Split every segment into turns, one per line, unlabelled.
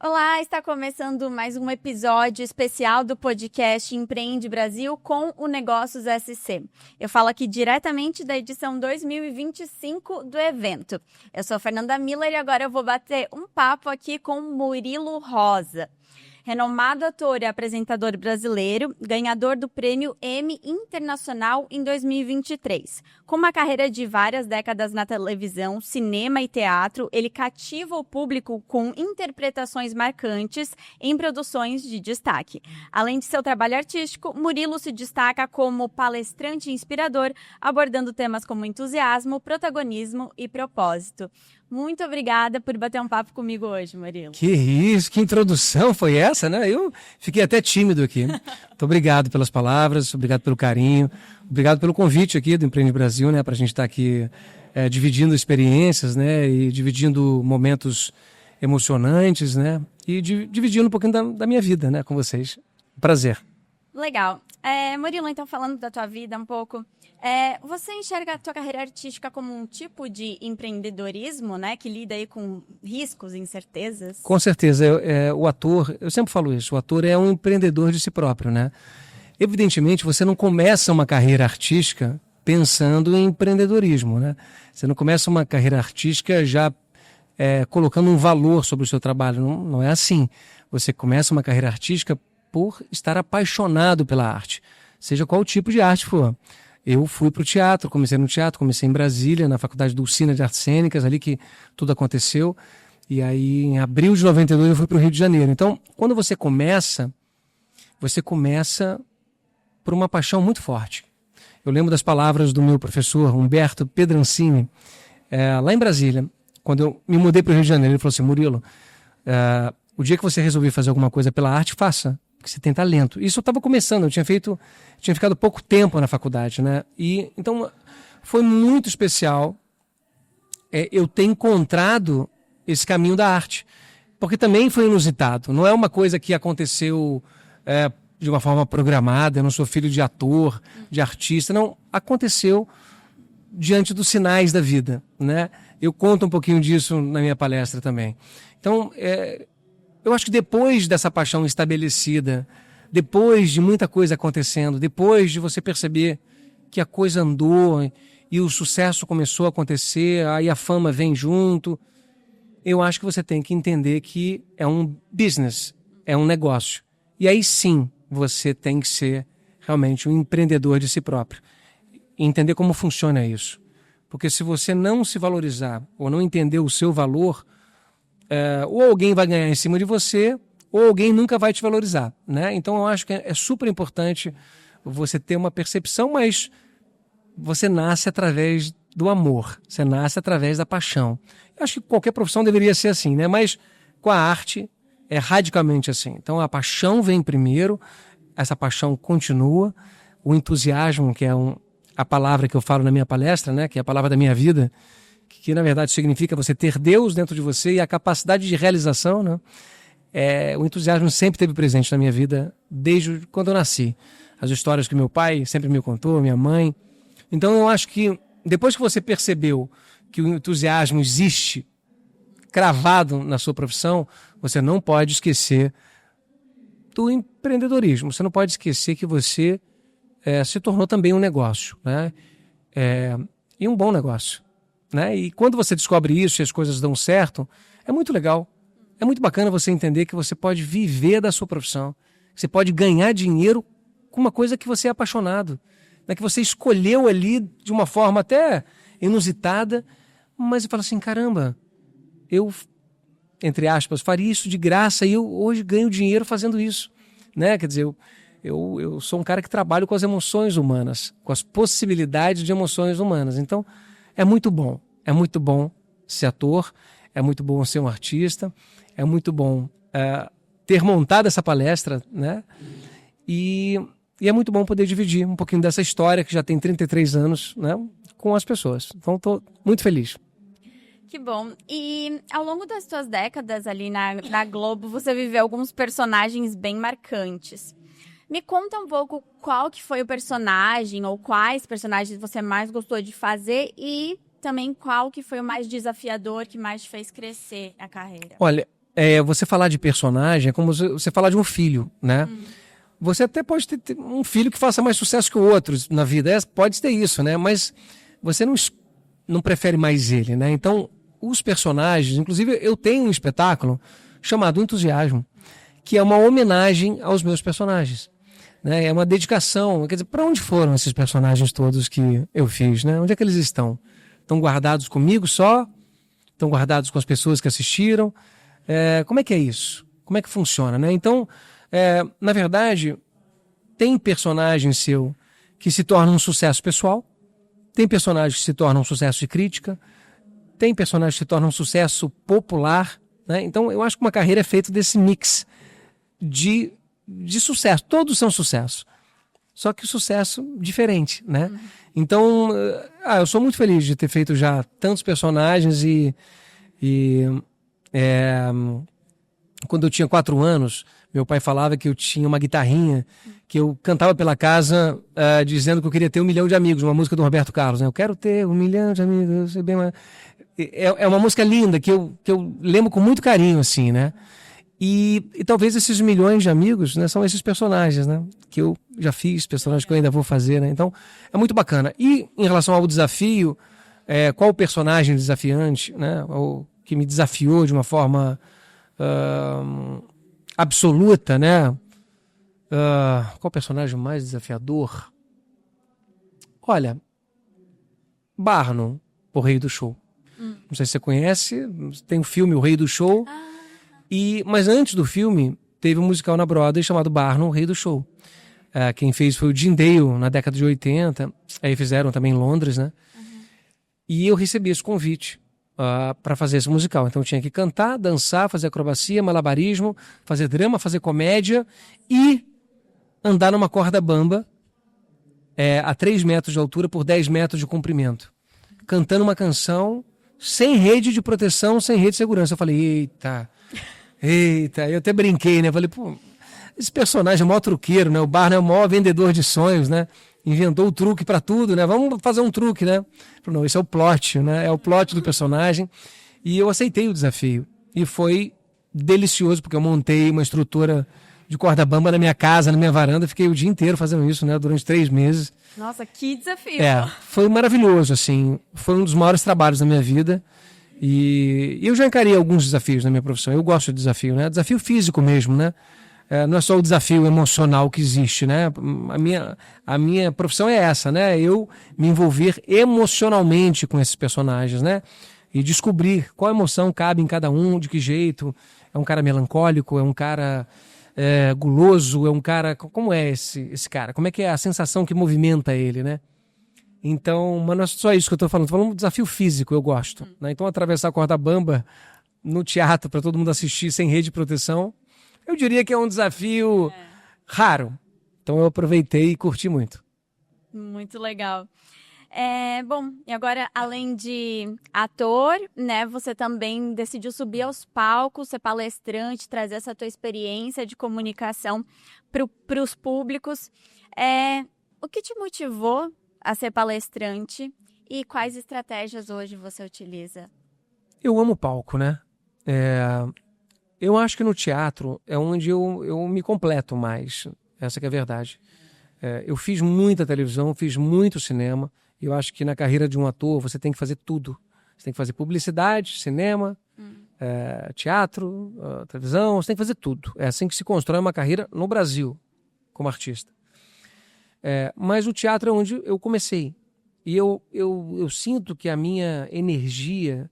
Olá, está começando mais um episódio especial do podcast Empreende Brasil com o Negócios SC. Eu falo aqui diretamente da edição 2025 do evento. Eu sou a Fernanda Miller e agora eu vou bater um papo aqui com Murilo Rosa. Renomado ator e apresentador brasileiro, ganhador do Prêmio Emmy Internacional em 2023. Com uma carreira de várias décadas na televisão, cinema e teatro, ele cativa o público com interpretações marcantes em produções de destaque. Além de seu trabalho artístico, Murilo se destaca como palestrante inspirador, abordando temas como entusiasmo, protagonismo e propósito. Muito obrigada por bater um papo comigo hoje, Murilo.
Que isso, que introdução foi essa, né? Eu fiquei até tímido aqui. Muito obrigado pelas palavras, obrigado pelo carinho, obrigado pelo convite aqui do Empreende Brasil, né? Para a gente estar aqui dividindo experiências, né? E dividindo momentos emocionantes, né? E dividindo um pouquinho da minha vida, né? Com vocês. Prazer.
Legal. Murilo, então falando da tua vida um pouco, você enxerga a tua carreira artística como um tipo de empreendedorismo, né? Que lida aí com riscos e incertezas?
Com certeza. O ator, eu sempre falo isso, o ator é um empreendedor de si próprio, né? Evidentemente, você não começa uma carreira artística pensando em empreendedorismo, né? Você não começa uma carreira artística já colocando um valor sobre o seu trabalho. Não é assim. Você começa uma carreira artística por estar apaixonado pela arte, seja qual tipo de arte for. Eu fui para o teatro, comecei no teatro, comecei em Brasília, na Faculdade Dulcina de Artes Cênicas, ali que tudo aconteceu. E aí, em abril de 92, eu fui para o Rio de Janeiro. Então, quando você começa por uma paixão muito forte. Eu lembro das palavras do meu professor, Humberto Pedrancini, lá em Brasília, quando eu me mudei para o Rio de Janeiro. Ele falou assim: Murilo, o dia que você resolver fazer alguma coisa pela arte, faça, porque você tem talento. Isso eu estava começando, eu tinha ficado pouco tempo na faculdade, né? E então foi muito especial eu ter encontrado esse caminho da arte, porque também foi inusitado. Não é uma coisa que aconteceu de uma forma programada. Eu não sou filho de ator, de artista, não. Aconteceu diante dos sinais da vida, né? Eu conto um pouquinho disso na minha palestra também. Então, eu acho que depois dessa paixão estabelecida, depois de muita coisa acontecendo, depois de você perceber que a coisa andou e o sucesso começou a acontecer, aí a fama vem junto, eu acho que você tem que entender que é um business, é um negócio. E aí sim, você tem que ser realmente um empreendedor de si próprio. E entender como funciona isso. Porque se você não se valorizar ou não entender o seu valor, ou alguém vai ganhar em cima de você, ou alguém nunca vai te valorizar, né? Então eu acho que é super importante você ter uma percepção, mas você nasce através do amor, você nasce através da paixão. Eu acho que qualquer profissão deveria ser assim, né? Mas com a arte é radicalmente assim. Então a paixão vem primeiro, essa paixão continua, o entusiasmo, que é a palavra que eu falo na minha palestra, né? Que é a palavra da minha vida, que na verdade significa você ter Deus dentro de você e a capacidade de realização, né? O entusiasmo sempre esteve presente na minha vida desde quando eu nasci. As histórias que meu pai sempre me contou, minha mãe. Então eu acho que depois que você percebeu que o entusiasmo existe cravado na sua profissão, você não pode esquecer do empreendedorismo. Você não pode esquecer que você se tornou também um negócio, né? E um bom negócio, né? E quando você descobre isso e as coisas dão certo, é muito legal. É muito bacana você entender que você pode viver da sua profissão, que você pode ganhar dinheiro com uma coisa que você é apaixonado, né? Que você escolheu ali de uma forma até inusitada, mas você fala assim: caramba, eu, entre aspas, faria isso de graça e eu hoje ganho dinheiro fazendo isso, né? Quer dizer, eu sou um cara que trabalho com as emoções humanas, com as possibilidades de emoções humanas. Então, é muito bom ser ator, é muito bom ser um artista, é muito bom ter montado essa palestra, né? E é muito bom poder dividir um pouquinho dessa história que já tem 33 anos, né, com as pessoas. Então, estou muito feliz.
Que bom. E ao longo das tuas décadas ali na Globo, você viveu alguns personagens bem marcantes. Me conta um pouco qual que foi o personagem ou quais personagens você mais gostou de fazer e também qual que foi o mais desafiador, que mais te fez crescer a carreira.
Olha, você falar de personagem é como você falar de um filho, né? Você até pode ter um filho que faça mais sucesso que o outro na vida, pode ter isso, né? Mas você não prefere mais ele, né? Então, os personagens, inclusive eu tenho um espetáculo chamado Entusiasmo, que é uma homenagem aos meus personagens, né? É uma dedicação, quer dizer, para onde foram esses personagens todos que eu fiz, né? Onde é que eles estão? Estão guardados comigo só? Estão guardados com as pessoas que assistiram? Como é que é isso? Como é que funciona, né? Então, na verdade, tem personagem seu que se torna um sucesso pessoal, tem personagem que se torna um sucesso de crítica, tem personagem que se torna um sucesso popular, né? Então, eu acho que uma carreira é feita desse mix de sucesso. Todos são sucesso, só que o sucesso diferente, né? Então, eu sou muito feliz de ter feito já tantos personagens e quando eu tinha 4 anos, meu pai falava que eu tinha uma guitarrinha que eu cantava pela casa dizendo que eu queria ter 1 milhão de amigos, uma música do Roberto Carlos, né? Eu quero ter 1 milhão de amigos, eu sei bem, mas... É uma música linda que eu lembro com muito carinho, assim, né? E talvez esses milhões de amigos, né, são esses personagens, né? Que eu já fiz, personagens que eu ainda vou fazer, né? Então, é muito bacana. E em relação ao desafio, qual o personagem desafiante, né? Ou que me desafiou de uma forma absoluta, né? Qual o personagem mais desafiador? Olha, Barnum, o Rei do Show. Não sei se você conhece, tem um filme O Rei do Show. Mas antes do filme, teve um musical na Broadway chamado Barnum, o Rei do Show. Quem fez foi o Jim Dale, na década de 80. Aí fizeram também em Londres, né? E eu recebi esse convite para fazer esse musical. Então eu tinha que cantar, dançar, fazer acrobacia, malabarismo, fazer drama, fazer comédia e andar numa corda bamba a 3 metros de altura por 10 metros de comprimento. Cantando uma canção sem rede de proteção, sem rede de segurança. Eu falei, eita, eu até brinquei, né? Eu falei, pô, esse personagem é o maior truqueiro, né? O Barnum é o maior vendedor de sonhos, né? Inventou o truque pra tudo, né? Vamos fazer um truque, né? Falei, não, esse é o plot, né? É o plot do personagem. E eu aceitei o desafio. E foi delicioso, porque eu montei uma estrutura de corda bamba na minha casa, na minha varanda. Fiquei o dia inteiro fazendo isso, né? Durante 3 meses.
Nossa, que desafio!
Foi maravilhoso, assim. Foi um dos maiores trabalhos da minha vida. E eu já encarei alguns desafios na minha profissão. Eu gosto de desafio, né? Desafio físico mesmo, né? Não é só o desafio emocional que existe, né? A minha profissão é essa, né? Eu me envolver emocionalmente com esses personagens, né? E descobrir qual emoção cabe em cada um, de que jeito. É um cara melancólico, é um cara guloso, é um cara... Como é esse cara? Como é que é a sensação que movimenta ele, né? Então, mas não é só isso que eu estou falando. Estou falando de um desafio físico, eu gosto. Né? Então, atravessar a corda bamba no teatro para todo mundo assistir sem rede de proteção, eu diria que é um desafio raro. Então, eu aproveitei e curti muito.
Muito legal. Bom, e agora, além de ator, né, você também decidiu subir aos palcos, ser palestrante, trazer essa tua experiência de comunicação para os públicos. O que te motivou a ser palestrante e quais estratégias hoje você utiliza?
Eu amo palco, né? Eu acho que no teatro é onde eu me completo mais. Essa que é a verdade. Eu fiz muita televisão, fiz muito cinema. E eu acho que na carreira de um ator você tem que fazer tudo. Você tem que fazer publicidade, cinema, teatro, televisão. Você tem que fazer tudo. É assim que se constrói uma carreira no Brasil como artista. Mas o teatro é onde eu comecei. E eu sinto que a minha energia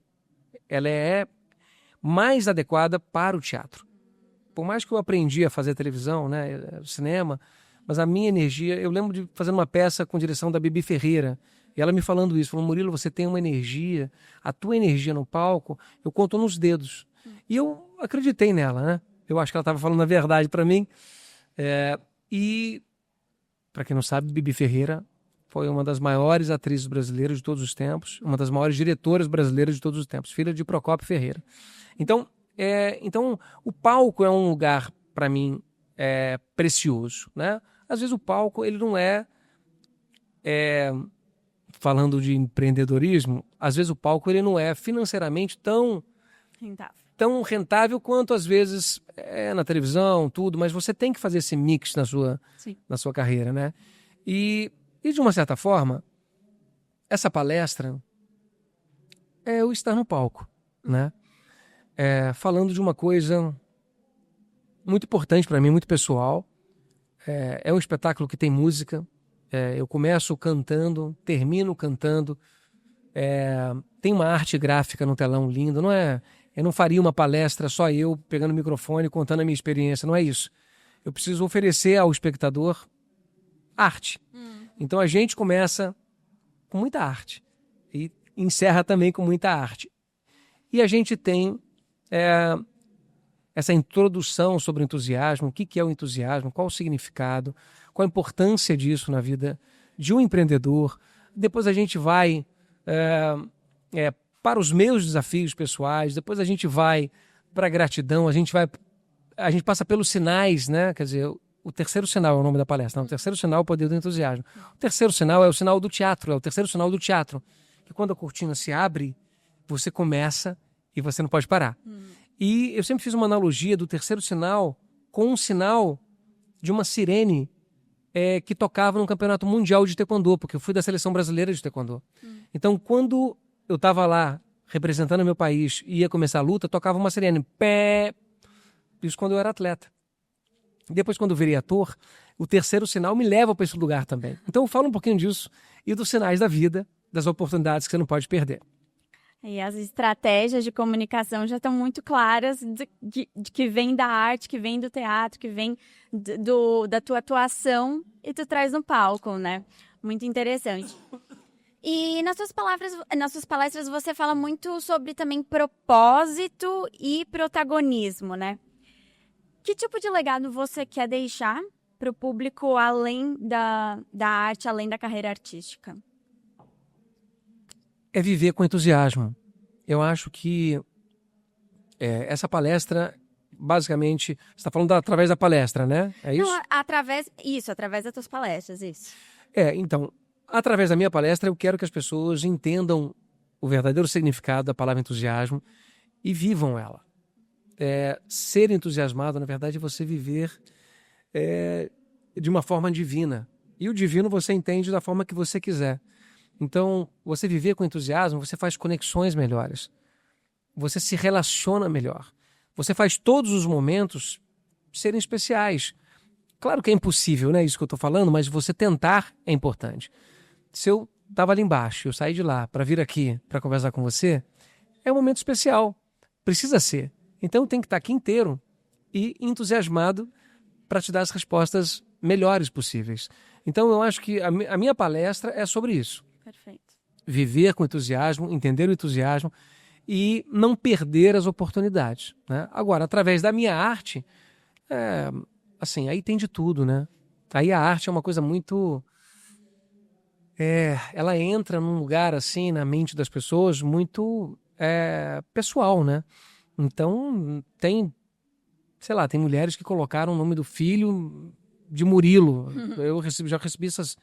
ela é mais adequada para o teatro. Por mais que eu aprendi a fazer televisão, né, cinema, mas a minha energia... Eu lembro de fazer uma peça com direção da Bibi Ferreira, e ela me falando isso, falou, Murilo, você tem uma energia, a tua energia no palco, eu conto nos dedos. E eu acreditei nela, né? Eu acho que ela estava falando a verdade para mim. E, para quem não sabe, Bibi Ferreira foi uma das maiores atrizes brasileiras de todos os tempos, uma das maiores diretoras brasileiras de todos os tempos, filha de Procópio Ferreira. Então, o palco é um lugar, para mim, precioso, né? Às vezes o palco, ele não falando de empreendedorismo, às vezes o palco ele não é financeiramente tão tão rentável quanto às vezes na televisão, tudo, mas você tem que fazer esse mix na sua carreira, né? E de uma certa forma, essa palestra é eu estar no palco, né? Falando de uma coisa muito importante para mim, muito pessoal. É um espetáculo que tem música. Eu começo cantando, termino cantando. Tem uma arte gráfica no telão lindo. Eu não faria uma palestra só eu pegando o microfone e contando a minha experiência. Não é isso. Eu preciso oferecer ao espectador arte. Então a gente começa com muita arte e encerra também com muita arte. E a gente tem essa introdução sobre o entusiasmo, o que é o entusiasmo, qual o significado, qual a importância disso na vida de um empreendedor. Depois a gente vai para os meus desafios pessoais, depois a gente vai para a gratidão, a gente passa pelos sinais, né? Quer dizer, o terceiro sinal é o nome da palestra. Não, o terceiro sinal é o poder do entusiasmo. O terceiro sinal é o sinal do teatro, é o terceiro sinal do teatro. Que quando a cortina se abre, você começa e você não pode parar. E eu sempre fiz uma analogia do terceiro sinal com um sinal de uma sirene que tocava no campeonato mundial de taekwondo, porque eu fui da seleção brasileira de taekwondo. Então, quando eu estava lá representando meu país e ia começar a luta, tocava uma sirene. Pé. Isso quando eu era atleta. Depois, quando eu virei ator, o terceiro sinal me leva para esse lugar também. Então, eu falo um pouquinho disso e dos sinais da vida, das oportunidades que você não pode perder.
E as estratégias de comunicação já estão muito claras de que vem da arte, que vem do teatro, que vem da tua atuação e tu traz no palco, né? Muito interessante. E nas suas palestras você fala muito sobre também propósito e protagonismo, né? Que tipo de legado você quer deixar para o público além da arte, além da carreira artística?
É viver com entusiasmo. Eu acho que essa palestra, basicamente, você está falando através da palestra, né? É isso?
Não, através das tuas palestras, isso.
Então, através da minha palestra, eu quero que as pessoas entendam o verdadeiro significado da palavra entusiasmo e vivam ela. Ser entusiasmado, na verdade, é você viver de uma forma divina. E o divino você entende da forma que você quiser. Então, você viver com entusiasmo, você faz conexões melhores. Você se relaciona melhor. Você faz todos os momentos serem especiais. Claro que é impossível, né? Isso que eu estou falando, mas você tentar é importante. Se eu estava ali embaixo, eu saí de lá para vir aqui para conversar com você, é um momento especial. Precisa ser. Então, tem que estar aqui inteiro e entusiasmado para te dar as respostas melhores possíveis. Então, eu acho que a minha palestra é sobre isso.
Perfeito.
Viver com entusiasmo, entender o entusiasmo e não perder as oportunidades, né? Agora, através da minha arte, assim, aí tem de tudo, né? Aí a arte é uma coisa muito... ela entra num lugar, assim, na mente das pessoas muito pessoal, né? Então, tem mulheres que colocaram o nome do filho de Murilo. Eu já recebi essas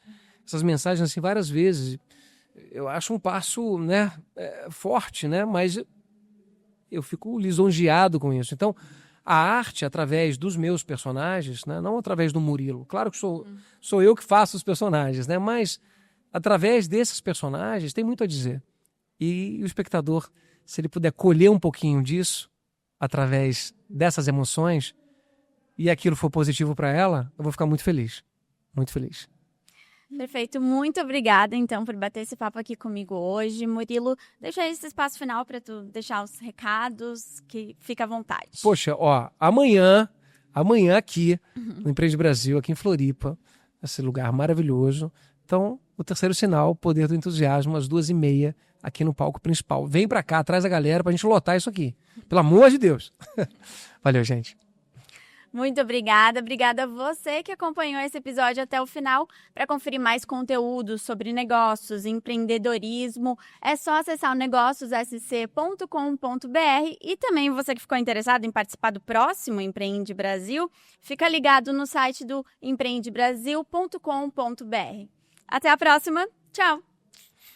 mensagens assim várias vezes. Eu acho um passo, né, forte, né? Mas eu fico lisonjeado com isso. Então, a arte, através dos meus personagens, né, não através do Murilo. Claro que sou eu que faço os personagens, né? Mas através desses personagens tem muito a dizer. E o espectador, se ele puder colher um pouquinho disso, através dessas emoções, e aquilo for positivo para ela, eu vou ficar muito feliz. Muito feliz.
Perfeito. Muito obrigada, então, por bater esse papo aqui comigo hoje. Murilo, deixa esse espaço final para tu deixar os recados, que fica à vontade.
Poxa, amanhã aqui, no Empreende Brasil, aqui em Floripa, esse lugar maravilhoso. Então, o terceiro sinal, Poder do Entusiasmo, às 2h30, aqui no palco principal. Vem para cá, traz a galera pra gente lotar isso aqui. Pelo amor de Deus. Valeu, gente.
Muito obrigada. Obrigada a você que acompanhou esse episódio até o final. Para conferir mais conteúdo sobre negócios e empreendedorismo, é só acessar o negóciossc.com.br e também você que ficou interessado em participar do próximo Empreende Brasil, fica ligado no site do empreendebrasil.com.br. Até a próxima. Tchau!